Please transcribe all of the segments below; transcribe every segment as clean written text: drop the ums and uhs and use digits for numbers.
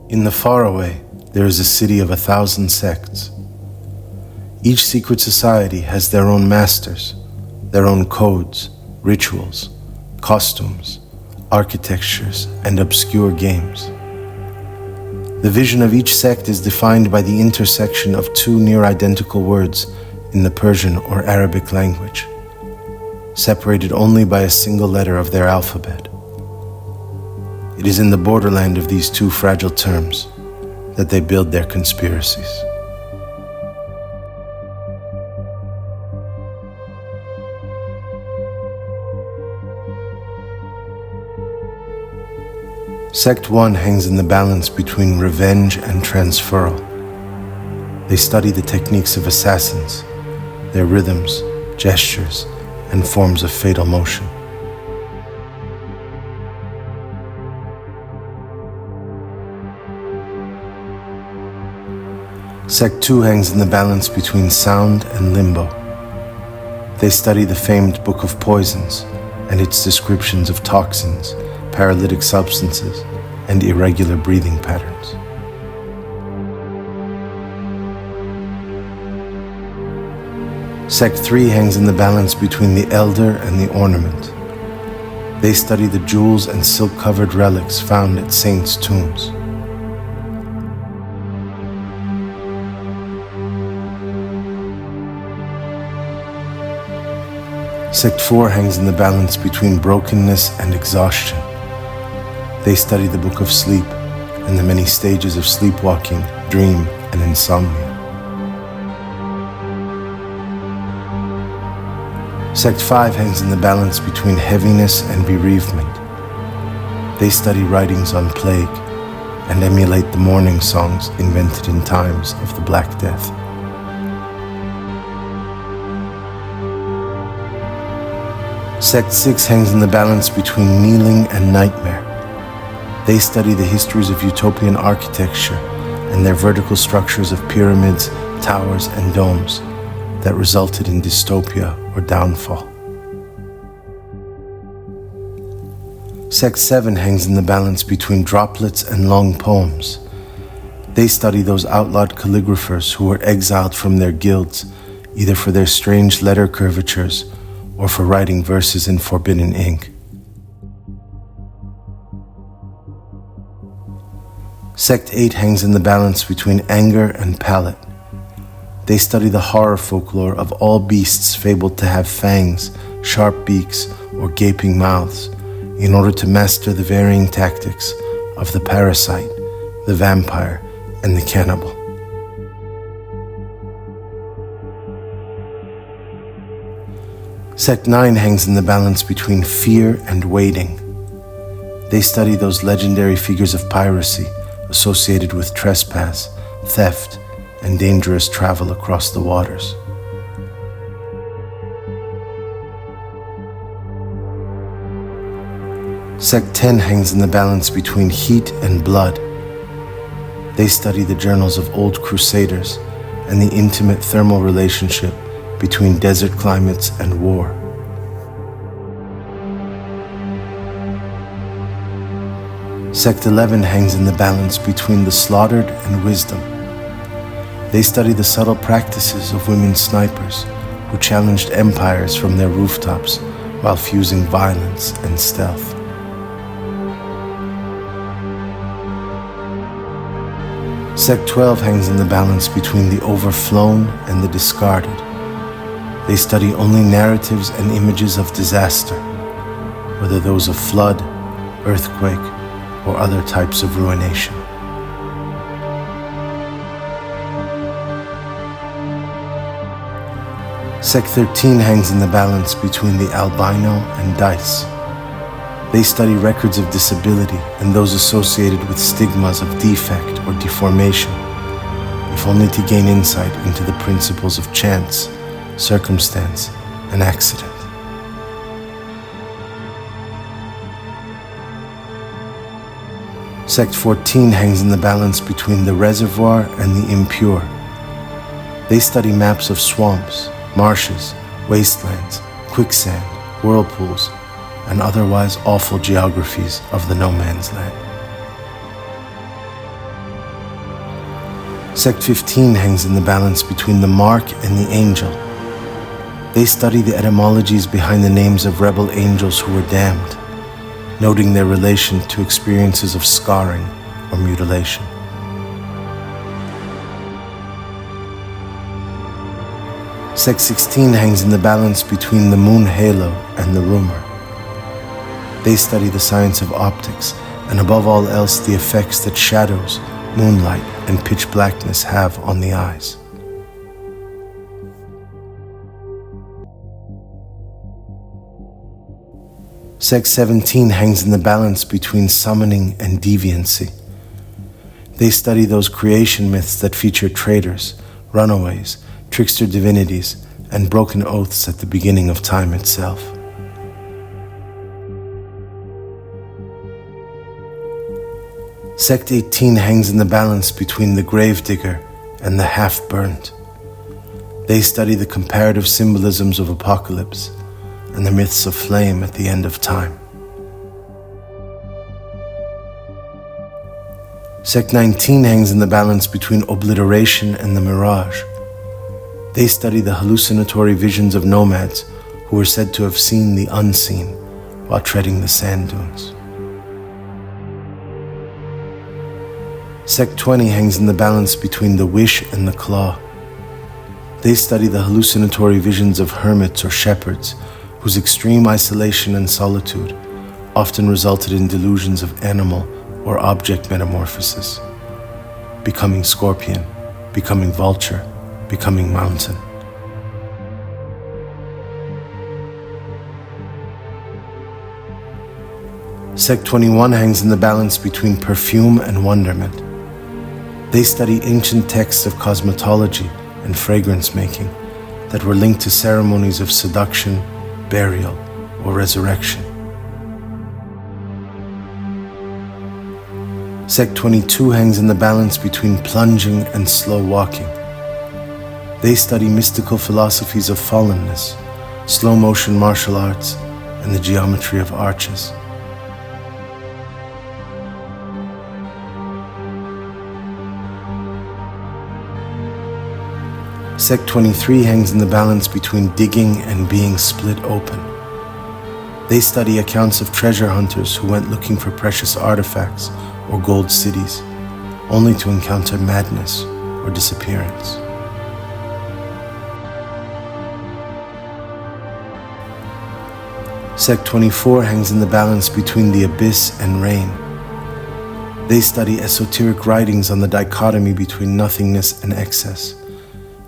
In the faraway, there is a city of 1,000 sects. Each secret society has their own masters, their own codes, rituals, costumes, architectures, and obscure games. The vision of each sect is defined by the intersection of two near-identical words in the Persian or Arabic language, separated only by a single letter of their alphabet. It is in the borderland of these two fragile terms that they build their conspiracies. Sect 1 hangs in the balance between revenge and transferal. They study the techniques of assassins, their rhythms, gestures, and forms of fatal motion. Sect 2 hangs in the balance between sound and limbo. They study the famed Book of Poisons and its descriptions of toxins, paralytic substances, and irregular breathing patterns. Sect 3 hangs in the balance between the elder and the ornament. They study the jewels and silk-covered relics found at saints' tombs. Sect 4 hangs in the balance between brokenness and exhaustion. They study the Book of Sleep and the many stages of sleepwalking, dream, and insomnia. Sect 5 hangs in the balance between heaviness and bereavement. They study writings on plague and emulate the mourning songs invented in times of the Black Death. Sect 6 hangs in the balance between kneeling and nightmare. They study the histories of utopian architecture and their vertical structures of pyramids, towers, and domes that resulted in dystopia or downfall. Sect 7 hangs in the balance between droplets and long poems. They study those outlawed calligraphers who were exiled from their guilds, either for their strange letter curvatures or for writing verses in forbidden ink. Sect 8 hangs in the balance between anger and palate. They study the horror folklore of all beasts fabled to have fangs, sharp beaks, or gaping mouths, in order to master the varying tactics of the parasite, the vampire, and the cannibal. Sect 9 hangs in the balance between fear and waiting. They study those legendary figures of piracy associated with trespass, theft, and dangerous travel across the waters. Sect 10 hangs in the balance between heat and blood. They study the journals of old crusaders and the intimate thermal relationship between desert climates and war. Sect 11 hangs in the balance between the slaughtered and wisdom. They study the subtle practices of women snipers who challenged empires from their rooftops while fusing violence and stealth. Sect 12 hangs in the balance between the overflown and the discarded. They study only narratives and images of disaster, whether those of flood, earthquake, or other types of ruination. Sect 13 hangs in the balance between the albino and dice. They study records of disability and those associated with stigmas of defect or deformation, if only to gain insight into the principles of chance, circumstance, and accident. Sect 14 hangs in the balance between the reservoir and the impure. They study maps of swamps, marshes, wastelands, quicksand, whirlpools, and otherwise awful geographies of the no man's land. Sect 15 hangs in the balance between the mark and the angel. They study the etymologies behind the names of rebel angels who were damned, noting their relation to experiences of scarring or mutilation. Sect 16 hangs in the balance between the moon halo and the rumor. They study the science of optics and above all else the effects that shadows, moonlight, and pitch blackness have on the eyes. Sect 17 hangs in the balance between summoning and deviancy. They study those creation myths that feature traitors, runaways, trickster divinities, and broken oaths at the beginning of time itself. Sect 18 hangs in the balance between the gravedigger and the half-burnt. They study the comparative symbolisms of apocalypse and the myths of flame at the end of time. Sect 19 hangs in the balance between obliteration and the mirage. They study the hallucinatory visions of nomads who were said to have seen the unseen while treading the sand dunes. Sect 20 hangs in the balance between the wish and the claw. They study the hallucinatory visions of hermits or shepherds whose extreme isolation and solitude often resulted in delusions of animal or object metamorphosis, becoming scorpion, becoming vulture, becoming mountain. Sect 21 hangs in the balance between perfume and wonderment. They study ancient texts of cosmetology and fragrance making that were linked to ceremonies of seduction, burial, or resurrection. Sect 22 hangs in the balance between plunging and slow walking. They study mystical philosophies of fallenness, slow motion martial arts, and the geometry of arches. Sect 23 hangs in the balance between digging and being split open. They study accounts of treasure hunters who went looking for precious artifacts or gold cities, only to encounter madness or disappearance. Sect 24 hangs in the balance between the abyss and rain. They study esoteric writings on the dichotomy between nothingness and excess,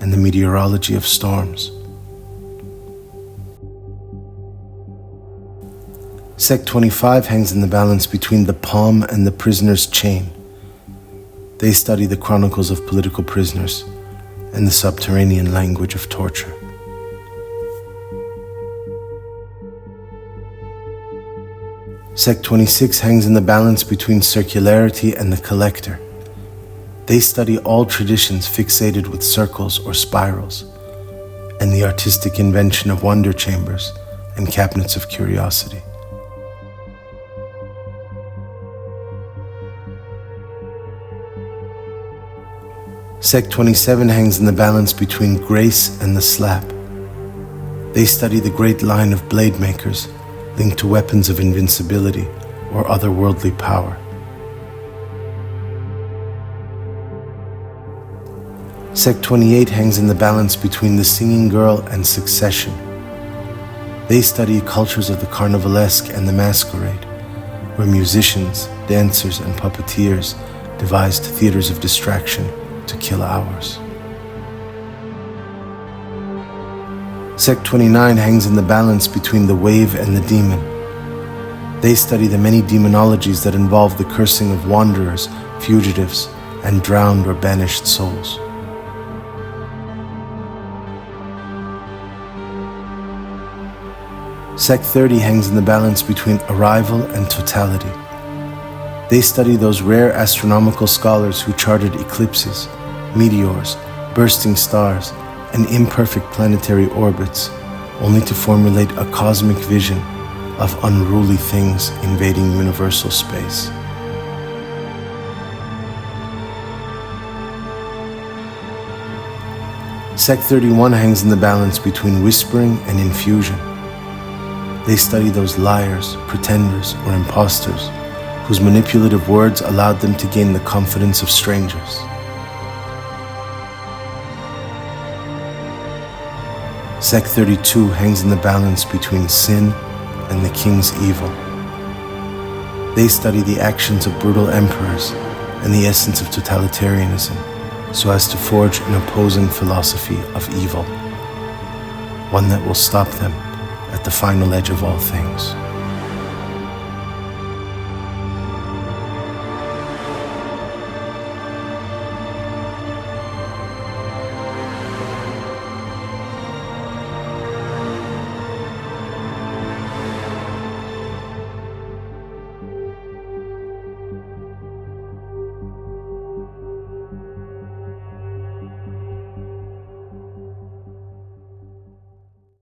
and the meteorology of storms. Sect 25 hangs in the balance between the palm and the prisoner's chain. They study the chronicles of political prisoners and the subterranean language of torture. Sect 26 hangs in the balance between circularity and the collector. They study all traditions fixated with circles or spirals, and the artistic invention of wonder chambers and cabinets of curiosity. Sect 27 hangs in the balance between grace and the slap. They study the great line of blade makers linked to weapons of invincibility or otherworldly power. Sect 28 hangs in the balance between the singing girl and succession. They study cultures of the carnivalesque and the masquerade, where musicians, dancers, and puppeteers devised theaters of distraction to kill hours. Sect 29 hangs in the balance between the wave and the demon. They study the many demonologies that involve the cursing of wanderers, fugitives, and drowned or banished souls. Sect 30 hangs in the balance between arrival and totality. They study those rare astronomical scholars who charted eclipses, meteors, bursting stars, and imperfect planetary orbits, only to formulate a cosmic vision of unruly things invading universal space. Sect 31 hangs in the balance between whispering and infusion. They study those liars, pretenders, or imposters whose manipulative words allowed them to gain the confidence of strangers. Sect 32 hangs in the balance between sin and the king's evil. They study the actions of brutal emperors and the essence of totalitarianism so as to forge an opposing philosophy of evil, one that will stop them at the final edge of all things.